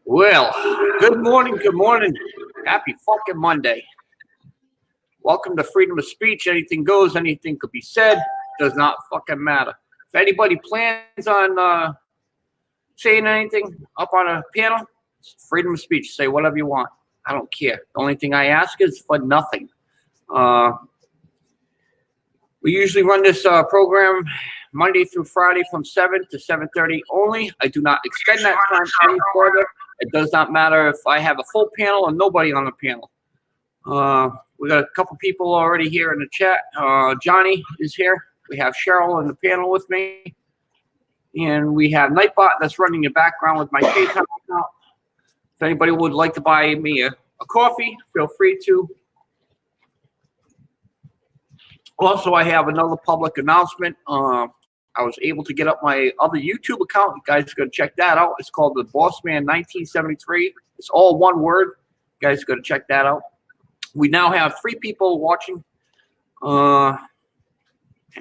Well, good morning, good morning. Happy fucking Monday. Welcome to Freedom of Speech. Anything goes, anything could be said. Does not fucking matter. If anybody plans on saying anything up on a panel, it's freedom of speech. Say whatever you want. I don't care. The only thing I ask is for nothing. We usually run this program Monday through Friday from 7 to 7:30 only. I do not extend that time any further. It does not matter if I have a full panel or nobody on the panel. We got a couple people already here in the chat. Johnny is here. We have Cheryl on the panel with me. And we have Nightbot that's running the background with my PayPal account. If anybody would like to buy me a coffee, feel free to. Also, I have another public announcement. I was able to get up my other YouTube account. You guys got to check that out. It's called the Bossman 1973. It's all one word. You guys got to check that out. We now have 3 people watching, and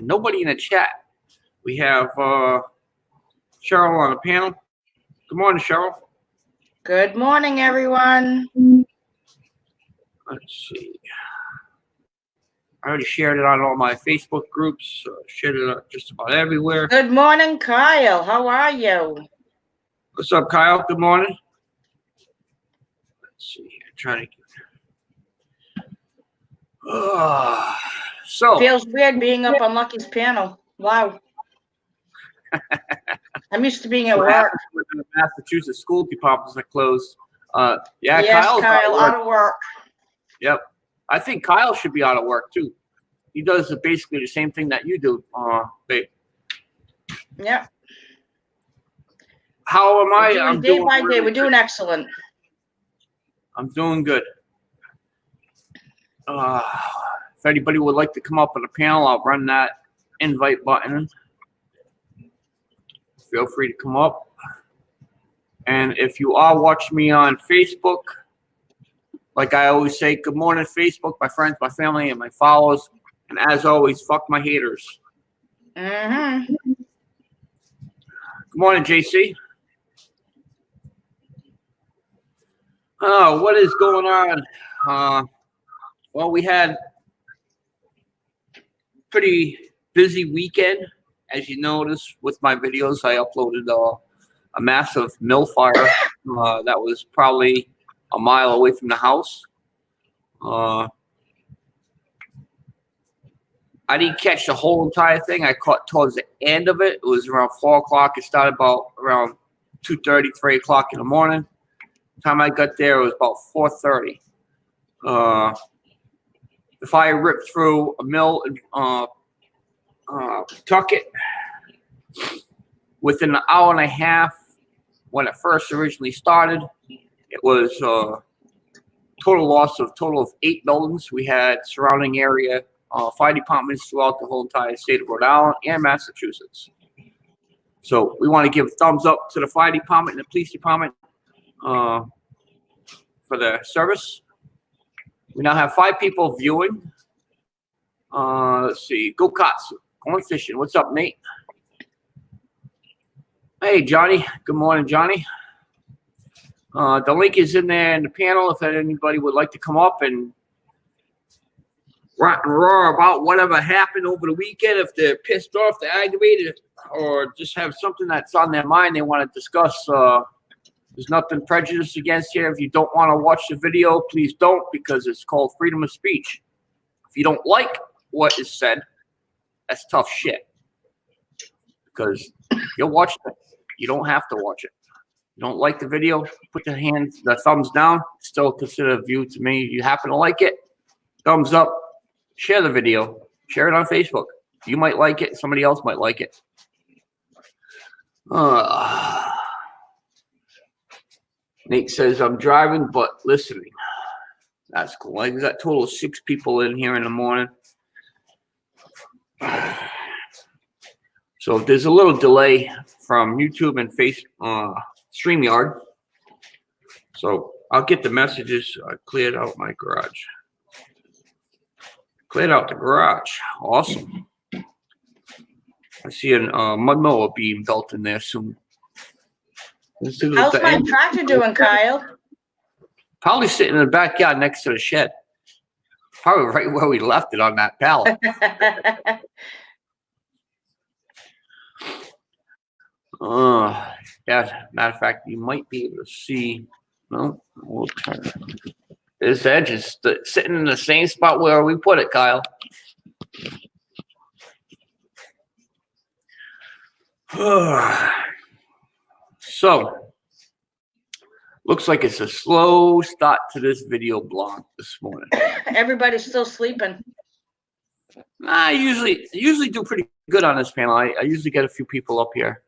nobody in the chat. We have Cheryl on the panel. Good morning, Cheryl. Good morning, everyone. Let's see. I already shared it on all my Facebook groups. Shared it just about everywhere. Good morning, Kyle. How are you? What's up, Kyle? Good morning. Let's see. I'm trying to. So feels weird being up on Lucky's panel. Wow. I'm used to being at work. The Massachusetts school departments are closed. Yeah, yes, Kyle out of work. Yep. I think Kyle should be out of work too. He does basically the same thing that you do, babe. Yep. How am I? I'm day by day. We're doing excellent. I'm doing good. If anybody would like to come up on the panel, I'll run that invite button. Feel free to come up. And if you are watching me on Facebook, like I always say, good morning, Facebook, my friends, my family, and my followers. And as always, fuck my haters. Mm-hmm. Good morning, JC. Oh, what is going on? Well, we had pretty busy weekend. As you notice with my videos, I uploaded a massive mill fire that was probably a mile away from the house. I didn't catch the whole entire thing. I caught towards the end of it. It was around 4 o'clock. It started about around 2:30, 3 o'clock in the morning. The time I got there, it was about 4:30. The fire ripped through a mill in Pawtucket. Within an hour and a half, when it first originally started, it was total of 8 buildings. We had surrounding area fire departments throughout the whole entire state of Rhode Island and Massachusetts. So we want to give a thumbs up to the fire department and the police department for their service. We now have 5 people viewing. Let's see. Go Cots. Going fishing. What's up, Nate? Hey, Johnny. Good morning, Johnny. The link is in there in the panel if anybody would like to come up and rant and roar about whatever happened over the weekend. If they're pissed off, they're aggravated, or just have something that's on their mind they want to discuss. There's nothing prejudiced against here. If you don't want to watch the video, please don't, because it's called freedom of speech. If you don't like what is said, that's tough shit. Because you'll watch it. You don't have to watch it. You don't like the video, put the thumbs down. Still consider a view to me. You happen to like it, thumbs up. Share the video. Share it on Facebook. You might like it. Somebody else might like it. Nate says, I'm driving but listening. That's cool. I got a total of 6 people in here in the morning. So there's a little delay from YouTube and StreamYard. So I'll get the messages. I cleared out my garage. Cleared out the garage. Awesome. I see a mud mower being built in there soon. Let's see How's what my tractor doing, Kyle? Probably sitting in the backyard next to the shed. Probably right where we left it on that pallet. Yeah, matter of fact, you might be able to see. No, we'll turn. This edge is sitting in the same spot where we put it, Kyle. So, looks like it's a slow start to this video blog this morning. Everybody's still sleeping. I usually do pretty good on this panel. I usually get a few people up here.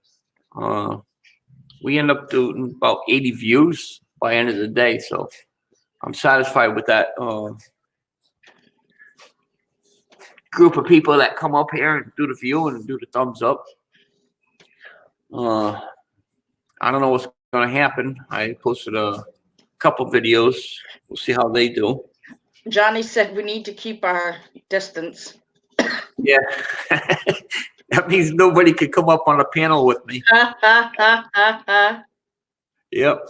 We end up doing about 80 views by the end of the day, so I'm satisfied with that group of people that come up here and do the view and do the thumbs up. I don't know what's going to happen. I posted a couple videos. We'll see how they do. Johnny said we need to keep our distance. Yeah. That means nobody could come up on a panel with me. Yep.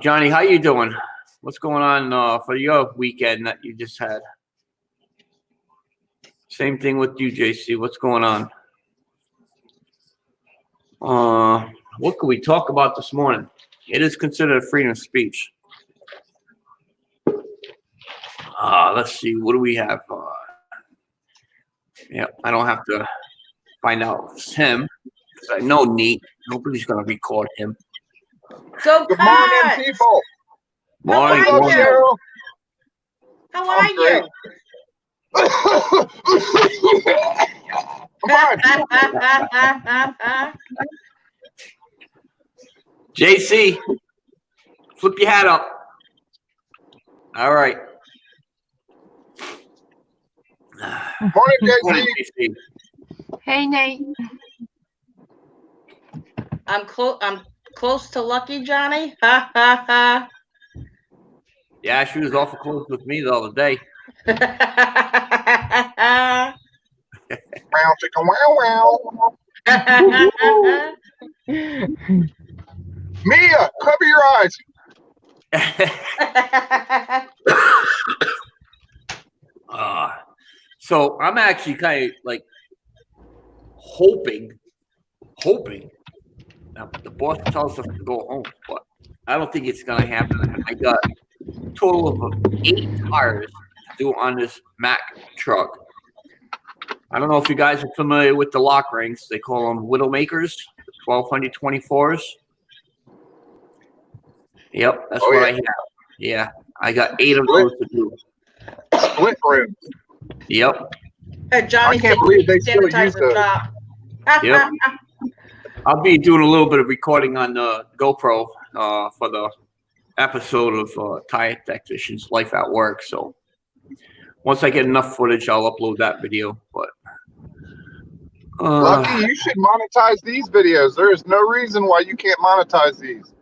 Johnny, how you doing? What's going on for your weekend that you just had? Same thing with you, JC. What's going on? What could we talk about this morning? It is considered freedom of speech. Let's see. What do we have? Yeah, I don't have to find out if it's him because I know nobody's going to record him. Go, Good morning, people. Morning. How are Morning. you? How are I'm great. you? JC, flip your hat up. All right. Morning, JC. Morning, JC. Hey, Nate. I'm close to lucky, Johnny. Ha ha ha. Yeah, she was awful close with me the other day. Wow, chicken, wow, wow. Mia, cover your eyes. So I'm actually kind of like hoping. Now, the boss tells us to go home, but I don't think it's gonna happen. I got a total of 8 tires to do on this Mack truck. I don't know if you guys are familiar with the lock rings. They call them Widowmakers, 1224s. Yep, that's what I have. Yeah, I got 8 of those to do. Split room. Yep. Johnny I can't believe they still use sanitizer those. drop. Yep. I'll be doing a little bit of recording on the GoPro for the episode of Tire Technician's Life at Work. So once I get enough footage, I'll upload that video. But Lucky, you should monetize these videos. There is no reason why you can't monetize these.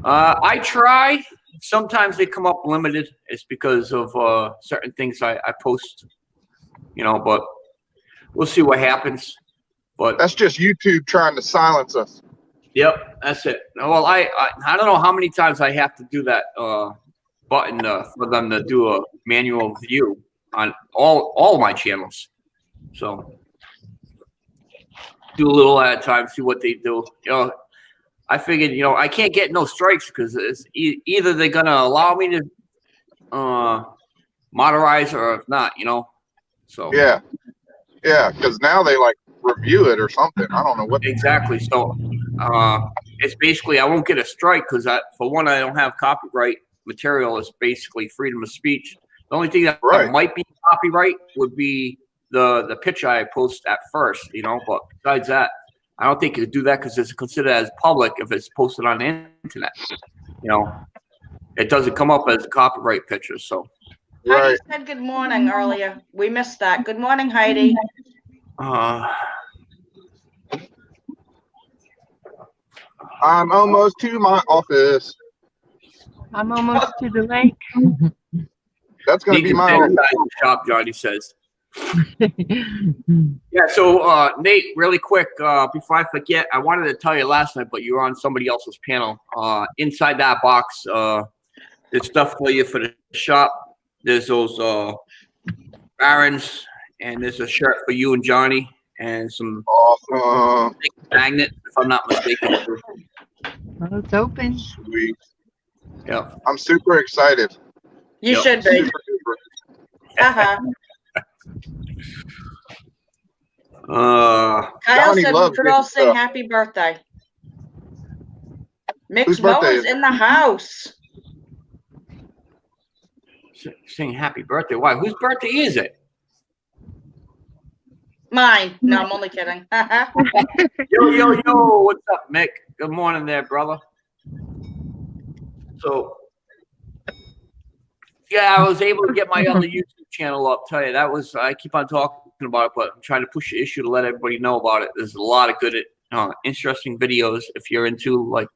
I try. Sometimes they come up limited. It's because of certain things I post, but we'll see what happens. But That's just YouTube trying to silence us. yep, that's it. Well, I don't know how many times I have to do that button for them to do a manual view on all my channels. So do a little at a time, see what they do. I figured, I can't get no strikes because it's either they're gonna allow me to moderize or if not, So Yeah, because now they review it or something. I don't know what. exactly. So it's basically I won't get a strike because for one I don't have copyright material. It's basically freedom of speech. The only thing that might be copyright would be the picture I post at first, But besides that, I don't think you could do that because it's considered as public if it's posted on the internet. It doesn't come up as a copyright picture. So Heidi said good morning earlier. We missed that. Good morning, Heidi. I'm almost to my office. I'm almost to the lake. That's going to be my office. shop, Johnny says. Yeah, so Nate, really quick, before I forget, I wanted to tell you last night, but you were on somebody else's panel. Inside that box, there's stuff for you for the shop. There's those Barons, and there's a shirt for you and Johnny, and some Awesome. magnets, if I'm not mistaken. Well, it's open. Sweet. Yeah. I'm super excited. You Yep. should be. Super duper. Uh-huh. Uh, Kyle Johnny said we loves could getting all sing stuff. happy birthday. Mick's Whose birthday Mowers is it? in the house. sing happy birthday. Why? Whose birthday is it? Mine. No, I'm only kidding. Yo, what's up, Mick? Good morning there, brother. So, yeah, I was able to get my other YouTube channel up. Tell you, that was, I keep on talking about it, but I'm trying to push the issue to let everybody know about it. There's a lot of good, interesting videos if you're into like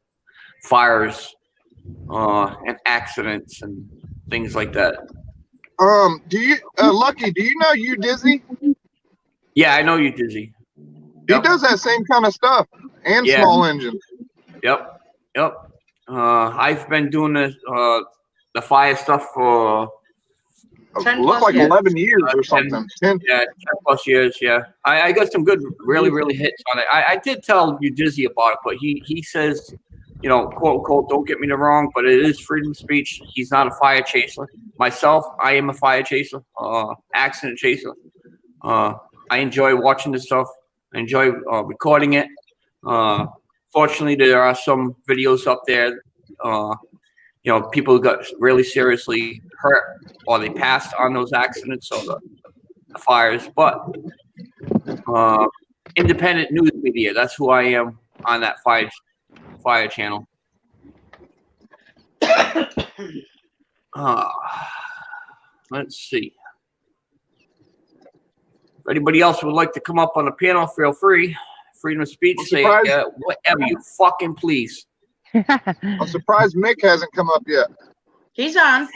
fires and accidents and things like that. Do you, Lucky, do you know you Dizzy? Yeah, I know you, Dizzy. He Yep. does that same kind of stuff and Yeah. small engines. Yep. I've been doing the fire stuff for 10 Look plus like years. 11 years or something. 10. 10 plus years. Yeah, I got some good, really hits on it. I did tell you Dizzy about it, but he says, quote unquote, don't get me wrong, but it is freedom of speech. He's not a fire chaser. Myself, I am a fire chaser, accident chaser. I enjoy watching this stuff. I enjoy recording it. Fortunately, there are some videos up there. People got really seriously hurt or they passed on those accidents or the fires. But independent news media, that's who I am on that fire channel. Let's see. If anybody else would like to come up on the panel, feel free. Freedom of speech, I'm say surprised. whatever you fucking please. I'm surprised Mick hasn't come up yet. He's on.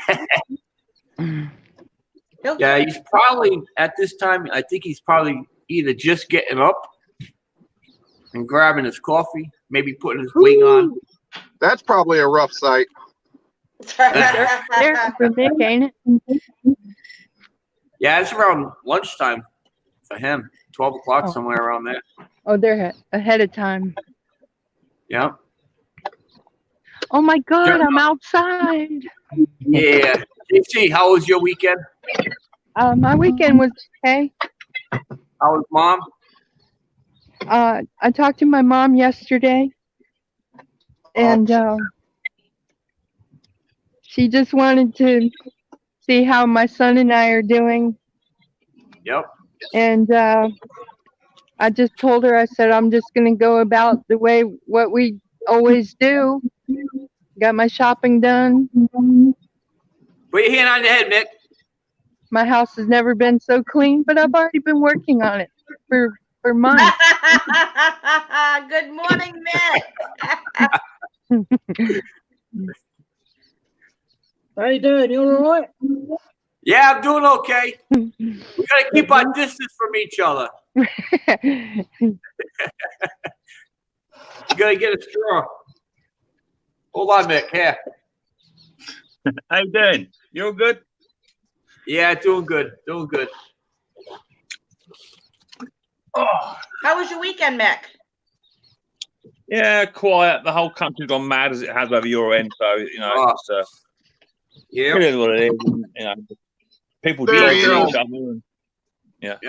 Yeah, he's probably at this time. I think he's probably either just getting up and grabbing his coffee, maybe putting his wing on. That's probably a rough sight. There for Mick, ain't it? Yeah, it's around lunchtime for him, 12 o'clock, Oh. somewhere around there. Oh, they're ahead of time. Yeah. Oh my God, I'm outside. Yeah. JC, how was your weekend? My weekend was okay. How was mom? I talked to my mom yesterday, and she just wanted to see how my son and I are doing. Yep. And I just told her, I said, I'm just going to go about the way what we always do. Got my shopping done. Put your hand on your head, Mick. My house has never been so clean, but I've already been working on it for months. Good morning, Mick. How you doing? You all right? Yeah, I'm doing okay. We got to keep our distance from each other. You got to get a straw. Hold on, Mick. Here. How you doing? You all good? Yeah, doing good. Doing good. Oh, How was your weekend, Mick? yeah, quiet. The whole country's gone mad as it has over your end. So, it's Yeah. it is what it is. People There judge he each is. other. And, Yep.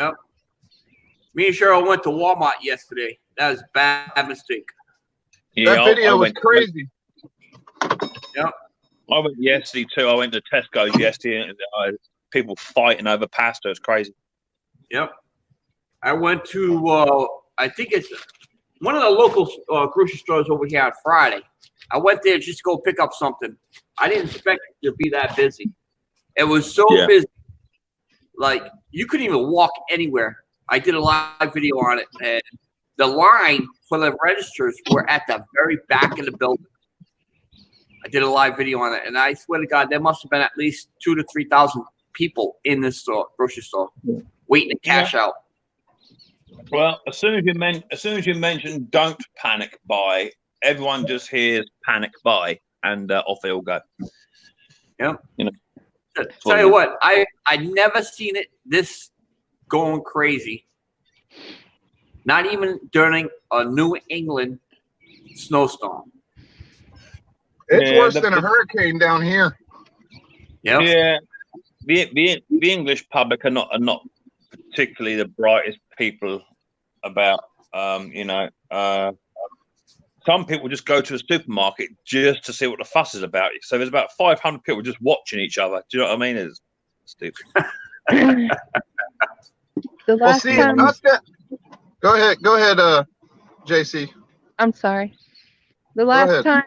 Me and Cheryl went to Walmart yesterday. That was a bad mistake. yeah, That video was went, crazy. Yep. I went yesterday too. I went to Tesco's yesterday, and people fighting over pasta. It's crazy. Yep. I went to, I think it's one of the local grocery stores over here on Friday. I went there just to go pick up something. I didn't expect it to be that busy. It was so busy. Like, you couldn't even walk anywhere. I did a live video on it, and the line for the registers were at the very back of the building. I did a live video on it, and I swear to God, there must have been at least 2,000 to 3,000 people in this store, grocery store. waiting to cash out. Well, as soon as you mention don't panic buy, everyone just hears panic buy, and off they all go. Yep. You know. Tell you what, I never seen it this going crazy. Not even during a New England snowstorm. It's worse than a hurricane down here. Yep. Yeah. The English public are not particularly the brightest people about some people just go to a supermarket just to see what the fuss is about. So there's about 500 people just watching each other. Do you know what I mean? It's stupid. The last time, Go ahead, JC. I'm sorry. The last time,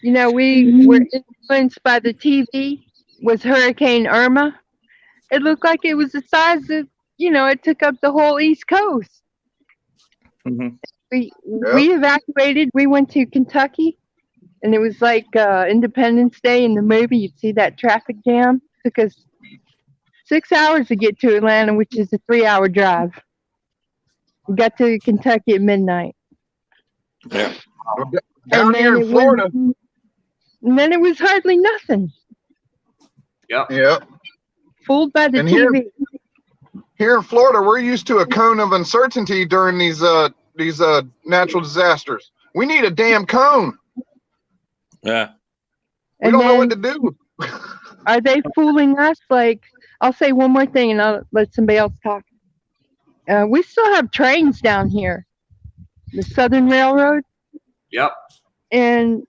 we were influenced by the TV was Hurricane Irma. It looked like it was the size of, it took up the whole East Coast. Mm-hmm. We evacuated. We went to Kentucky, and it was like Independence Day in the movie. You'd see that traffic jam. It took us 6 hours to get to Atlanta, which is a 3-hour drive. We got to Kentucky at midnight. Yeah. Down here in Florida. And then it was hardly nothing. Yep. Yep. Fooled by the TV. Here in Florida, we're used to a cone of uncertainty during these natural disasters. We need a damn cone. Yeah. We don't know what to do. Are they fooling us? Like, I'll say one more thing and I'll let somebody else talk. We still have trains down here. The Southern Railroad. Yep. And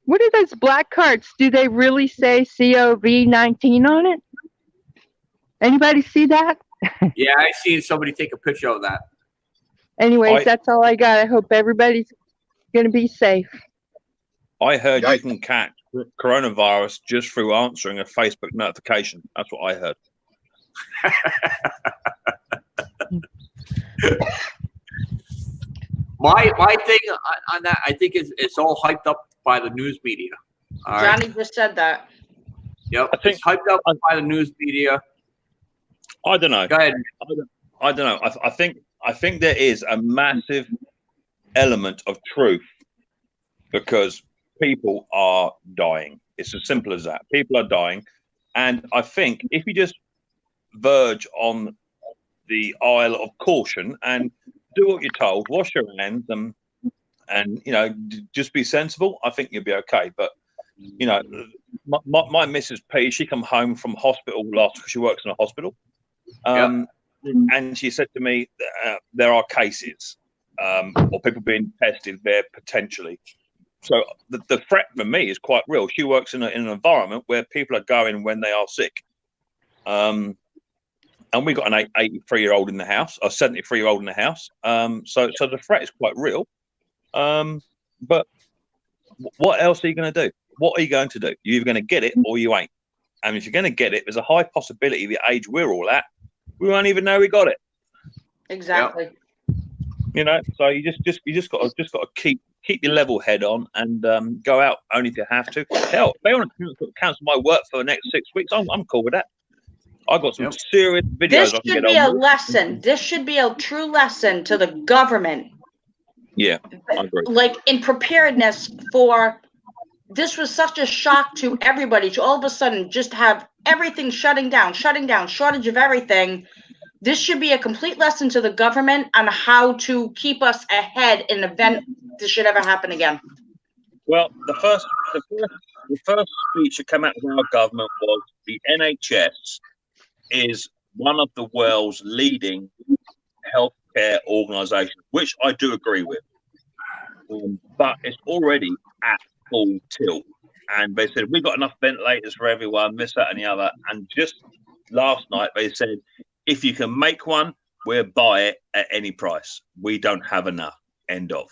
what are those black carts? Do they really say COVID-19 on it? Anybody see that? Yeah, I seen somebody take a picture of that. Anyways, that's all I got. I hope everybody's going to be safe. I heard you can catch coronavirus just through answering a Facebook notification. That's what I heard. My thing on that, I think it's all hyped up by the news media. All right? Johnny just said that. Yep, it's hyped up by the news media. I don't know. Go ahead. I don't know. I think there is a massive element of truth because people are dying. It's as simple as that. People are dying, and I think if you just verge on the aisle of caution and do what you're told, wash your hands, and just be sensible, I think you'll be okay. But my Mrs. P, she come home from hospital last because she works in a hospital. And she said to me, there are cases or people being tested there potentially. So the threat for me is quite real. She works in an environment where people are going when they are sick. And we got an 83-year-old in the house, a 73-year-old in the house. So the threat is quite real. But what else are you going to do? What are you going to do? You're either going to get it or you ain't. And if you're going to get it, there's a high possibility the age we're all at, we won't even know we got it. Exactly. So you just got to keep your level head on and go out only if you have to. Hell, if they want to cancel my work for the next 6 weeks, I'm cool with that. I've got some serious videos. This should be a lesson. This should be a true lesson to the government. Yeah, I agree. Like in preparedness for. This was such a shock to everybody to all of a sudden just have everything shutting down, shortage of everything. This should be a complete lesson to the government on how to keep us ahead in the event this should ever happen again. Well, the first speech that came out of our government was the NHS is one of the world's leading healthcare organisations, which I do agree with. But it's already at full tilt, and they said we've got enough ventilators for everyone, this, that, and the other. And just last night they said if you can make one, we'll buy it at any price. We don't have enough. End of.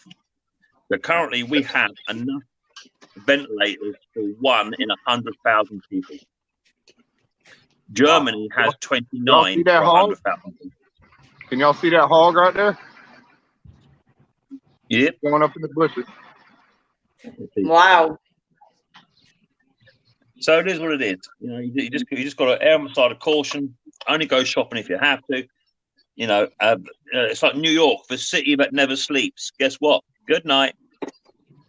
So currently we have enough ventilators for 1 in 100,000 people. Germany has 29 for 100,000 people. Can y'all see that hog right there? Yep. Going up in the bushes. Wow. So it is what it is. You know, you just got to err on the side of caution. Only go shopping if you have to. You know, it's like New York, the city that never sleeps. Guess what? Good night.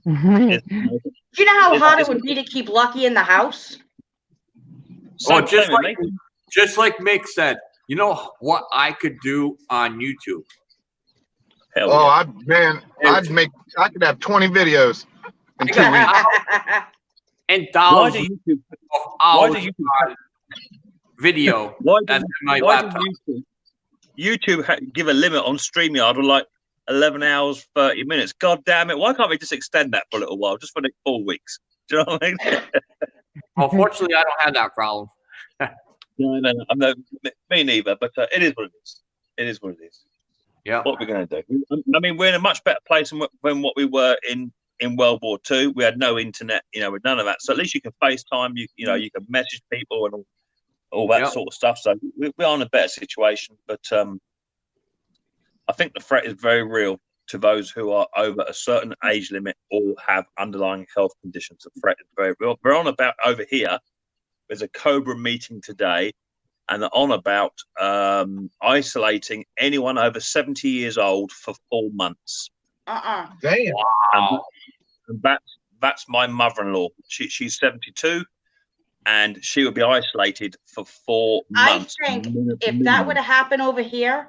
Do you know how hard it would be to keep Lucky in the house? Oh, just like Mick said, you know what I could do on YouTube? Hell Oh, yeah. I could have 20 videos in 2 weeks. And Why thousands do YouTube? of Why hours do YouTube? of video. Why That's do my laptop. YouTube give a limit on StreamYard of like 11 hours, 30 minutes? God damn it! Why can't we just extend that for a little while, just for the 4 weeks? Do you know what I mean? Unfortunately, I don't have that problem. No, me neither. But it is what it is. It is what it is. Yeah. What we're going to do? I mean, we're in a much better place than what we were in World War II. We had no internet, you know, with none of that. So at least you can FaceTime. You know, you can message people and all that sort of stuff. So we're in a better situation. But I think the threat is very real to those who are over a certain age limit or have underlying health conditions. The threat is very real. We're on about over here. There's a COBRA meeting today, and they're on about isolating anyone over 70 years old for 4 months. Damn. Wow. And that's my mother-in-law. She's 72, and she would be isolated for 4 months. I think if that would have happened over here,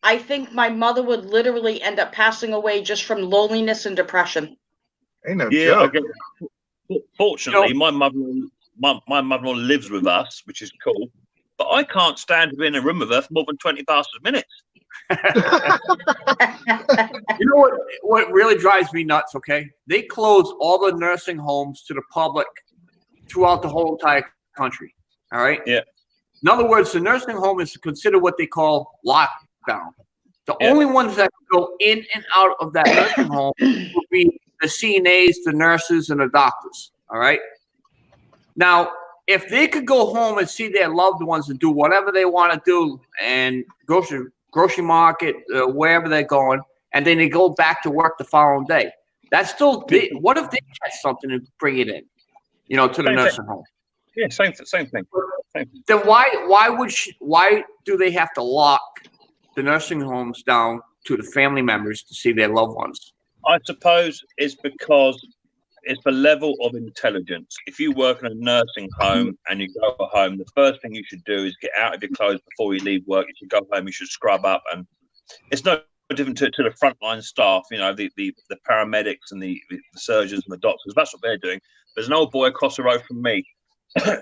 I think my mother would literally end up passing away just from loneliness and depression. Ain't no Yeah, joke. fortunately, my mother-in-law lives with us, which is cool. But I can't stand to be in a room with her for more than 20 bastard minutes. You know what really drives me nuts, okay? They close all the nursing homes to the public throughout the whole entire country. All right? Yeah. In other words, the nursing home is considered what they call lockdown. The only ones that can go in and out of that nursing home will be the CNAs, the nurses, and the doctors. All right? Now, if they could go home and see their loved ones and do whatever they want to do and grocery market, wherever they're going, and then they go back to work the following day. That's still, what if they catch something and bring it in, you know, to the nursing home? Yeah, same thing. Then why do they have to lock the nursing homes down to the family members to see their loved ones? I suppose it's because it's the level of intelligence. If you work in a nursing home and you go home, the first thing you should do is get out of your clothes before you leave work. You should go home, you should scrub up. And it's no different to the frontline staff, you know, the paramedics and the surgeons and the doctors. That's what they're doing. There's an old boy across the road from me.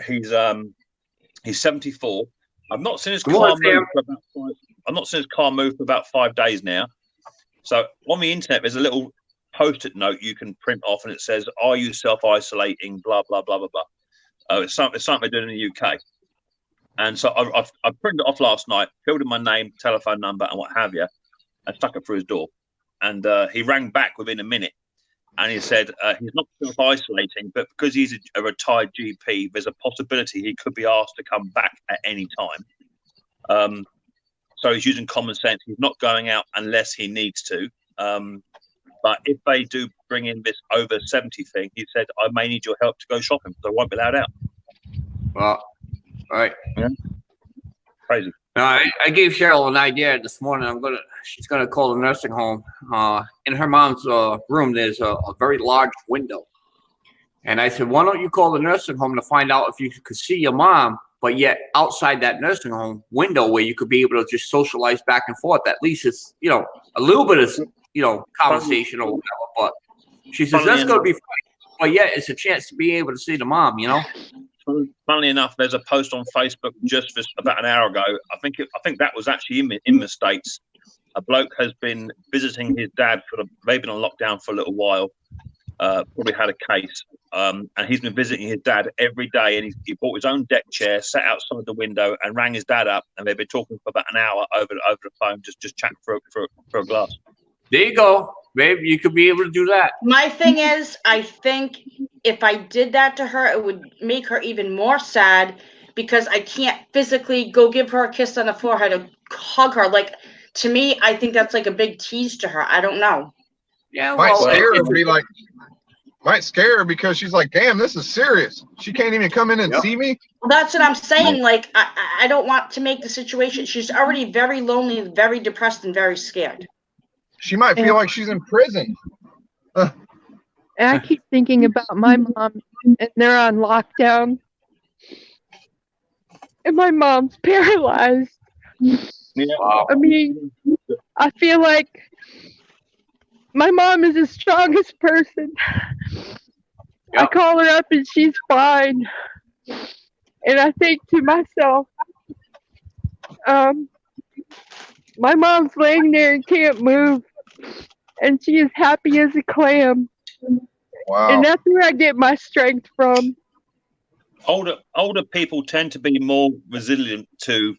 He's 74. I've not seen his car move for about 5 days now. So on the internet, there's a little Post-it note you can print off, and it says, "Are you self-isolating?" Blah blah blah blah blah. It's something they're doing in the UK, and so I printed it off last night, filled in my name, telephone number, and what have you, and stuck it through his door. And he rang back within a minute, and he said he's not self-isolating, but because he's a retired GP, there's a possibility he could be asked to come back at any time. So he's using common sense. He's not going out unless he needs to. But if they do bring in this over 70 thing, he said, I may need your help to go shopping because I won't be allowed out. Well, all right. Yeah. Crazy. Now, I gave Cheryl an idea this morning. She's gonna call the nursing home. In her mom's room, there's a very large window. And I said, why don't you call the nursing home to find out if you could see your mom, but yet outside that nursing home window where you could be able to just socialize back and forth. At least it's, you know, a little bit of, you know, conversation or whatever. But she says that's going to be fun. But yeah, it's a chance to be able to see the mom, you know. Funnily enough, there's a post on Facebook just about an hour ago. I think that was actually in the States. A bloke has been visiting his dad they've been on lockdown for a little while. Probably had a case, and he's been visiting his dad every day. And he bought his own deck chair, sat outside the window, and rang his dad up. And they've been talking for about an hour over the phone, just chatting for a glass. There you go, babe. You could be able to do that. My thing is, I think if I did that to her, it would make her even more sad because I can't physically go give her a kiss on the forehead or hug her. Like, to me, I think that's like a big tease to her. I don't know. Yeah, My well, stare would be like, might scare her because she's like, damn, this is serious. She can't even come in and see me. Well, that's what I'm saying. Like, I don't want to make the situation. She's already very lonely, very depressed, and very scared. She might feel like she's in prison. And I keep thinking about my mom, and they're on lockdown. And my mom's paralyzed. Yeah. Wow. I mean, I feel like my mom is the strongest person. I Yep. call her up and she's fine. And I think to myself, my mom's laying there and can't move. And she is happy as a clam. Wow. And that's where I get my strength from. Older people tend to be more resilient to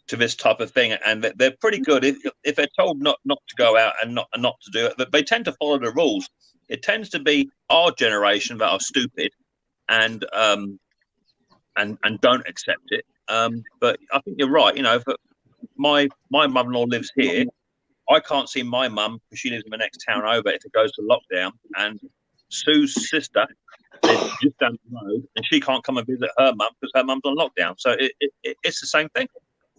this type of thing, and they're pretty good if they're told not to go out and not to do it. But they tend to follow the rules. It tends to be our generation that are stupid and don't accept it. But I think you're right. You know, if my mum-in-law lives here, I can't see my mum because she lives in the next town over if it goes to lockdown. And Sue's sister lives just down the road, and she can't come and visit her mum because her mum's on lockdown. So it's the same thing.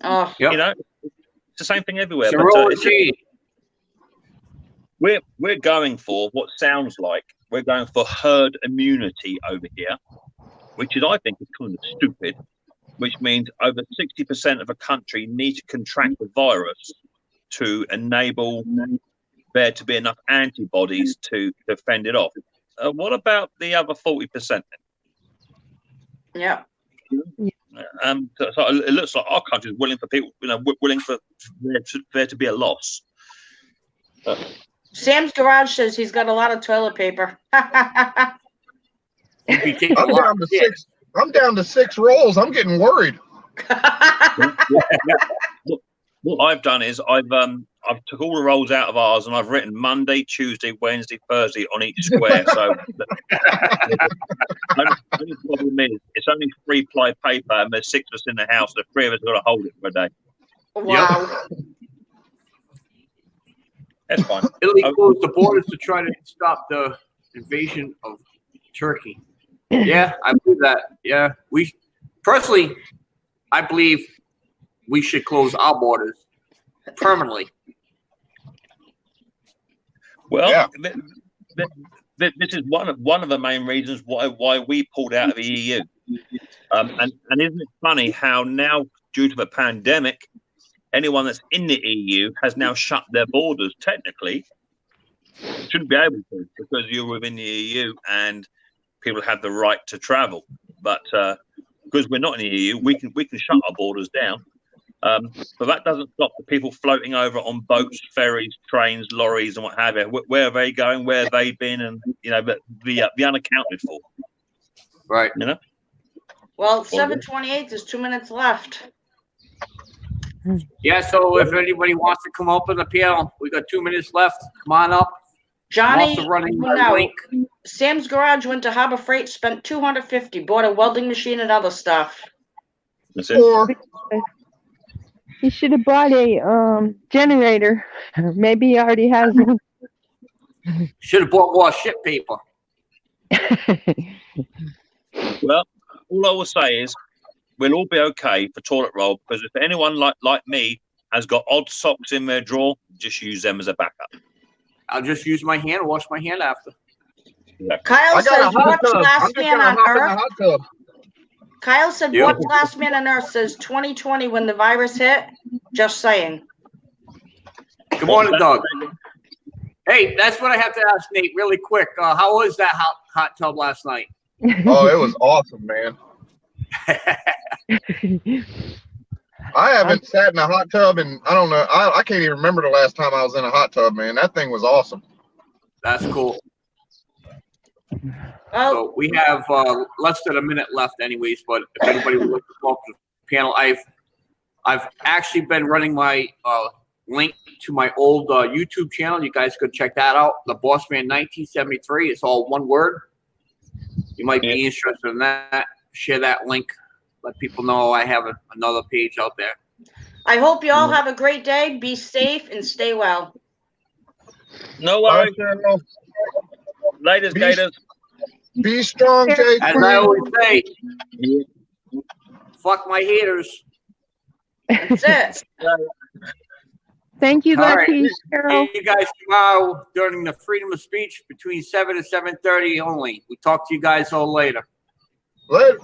Oh, Yep. You know, it's the same thing everywhere. It's a But, real it's just- routine. we're going for what sounds like we're going for herd immunity over here, which is, I think, is kind of stupid. Which means over 60% of a country need to contract the virus to enable there to be enough antibodies to fend it off. What about the other 40%? yeah. So it looks like our country is willing for people, willing for there to be a loss. Sam's garage says he's got a lot of toilet paper. You'd be taking a I'm lot down of to shit. six. I'm down to 6 rolls. I'm getting worried. What I've done is I've took all the rolls out of ours and I've written Monday, Tuesday, Wednesday, Thursday on each square. So only problem is it's only 3-ply paper and there's 6 of us in the house. The 3 of us got to hold it for a day. Wow. That's fine. Italy closed the borders to try to stop the invasion of Turkey. Yeah, I believe that. Yeah, personally, I believe we should close our borders permanently. Well, Yeah. this is one of the main reasons why we pulled out of the EU. And isn't it funny how now, due to the pandemic, anyone that's in the EU has now shut their borders. Technically, shouldn't be able to because you're within the EU and people have the right to travel. But because we're not in the EU, we can shut our borders down. But that doesn't stop the people floating over on boats, ferries, trains, lorries, and what have you. Where are they going? Where have they been? And the unaccounted for. Right. You know. Well, 7:28. There's 2 minutes left. Yeah, so if anybody wants to come up in the panel, we got 2 minutes left. Come on up. I'm Johnny, also running my no. link. Sam's Garage went to Harbor Freight, spent $250, bought a welding machine and other stuff. That's it. Or He should have brought a generator. Maybe he already has one. Should have bought more shit paper. Well, all I will say is we'll all be okay for toilet roll because if anyone like me has got odd socks in their drawer, just use them as a backup. I'll just use my hand, wash my hand after. Kyle I got says, a hot what's tub. I'm last just man gonna on hop in the earth? hot tub. Kyle said, Yep. what's last man on earth says 2020 when the virus hit? Just saying. Good morning, Doug. Hey, that's what I have to ask Nate really quick. How was that hot tub last night? Oh, it was awesome, man. I haven't sat in a hot tub and I don't know. I can't even remember the last time I was in a hot tub, man. That thing was awesome. That's cool. Oh, So we have less than a minute left anyways, but if anybody would like to come up to the panel, I've actually been running my link to my old YouTube channel. You guys could check that out. The Bossman 1973. It's all one word. You might be interested in that. Share that link. Let people know I have another page out there. I hope you all have a great day. Be safe and stay well. No Bye, worries. Cheryl. Ladies, Be- Gators. Be strong, Jay. As I always say, Yeah. fuck my haters. That's it. Thank you, All right. Lucky, Cheryl. See you guys tomorrow during the freedom of speech between 7 and 7:30 only. We talk to you guys all later. Later.